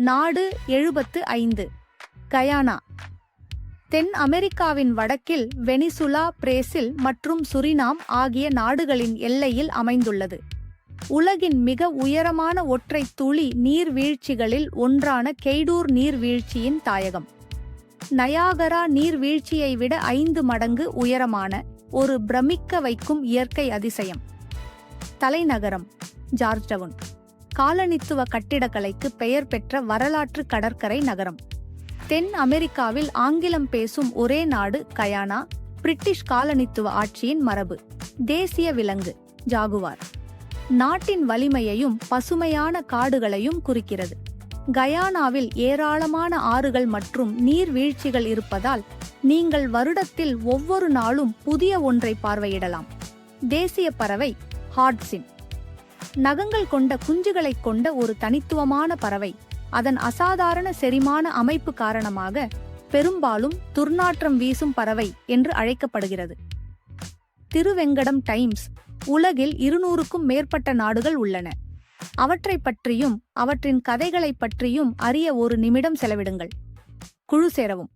நாடு 75. கயானா. தென் அமெரிக்காவின் வடக்கில் வெனிசுலா, பிரேசில் மற்றும் சுரினாம் ஆகிய நாடுகளின் எல்லையில் அமைந்துள்ளது. உலகின் மிக உயரமான ஒற்றை துளி நீர்வீழ்ச்சிகளில் ஒன்றான கெய்டூர் நீர்வீழ்ச்சியின் தாயகம். நயாகரா நீர்வீழ்ச்சியை விட 5 மடங்கு உயரமான ஒரு பிரமிக்க வைக்கும் இயற்கை அதிசயம். தலைநகரம் ஜார்ஜ்டவுன். காலனித்துவ கட்டிடக்கலைக்கு பெயர் பெற்ற வரலாற்று கடற்கரை நகரம். தென் அமெரிக்காவில் ஆங்கிலம் பேசும் ஒரே நாடு கயானா. பிரிட்டிஷ் காலனித்துவ ஆட்சியின் மரபு. தேசிய விலங்கு ஜாகுவார். நாட்டின் வலிமையையும் பசுமையான காடுகளையும் குறிக்கிறது. கயானாவில் ஏராளமான ஆறுகள் மற்றும் நீர்வீழ்ச்சிகள் இருப்பதால் நீங்கள் வருடத்தில் ஒவ்வொரு நாளும் புதிய ஒன்றை பார்வையிடலாம். தேசிய பறவை ஹாட்ஸின். நகங்கள் கொண்ட குஞ்சுகளைக் கொண்ட ஒரு தனித்துவமான பறவை. அதன் அசாதாரண செரிமான அமைப்பு காரணமாக பெரும்பாலும் துர்நாற்றம் வீசும் பறவை என்று அழைக்கப்படுகிறது. திருவெங்கடம் டைம்ஸ். உலகில் 200க்கும் மேற்பட்ட நாடுகள் உள்ளன. அவற்றைப் பற்றியும் அவற்றின் கதைகளைப் பற்றியும் அறிய ஒரு நிமிடம் செலவிடுங்கள். குழு சேரவும்.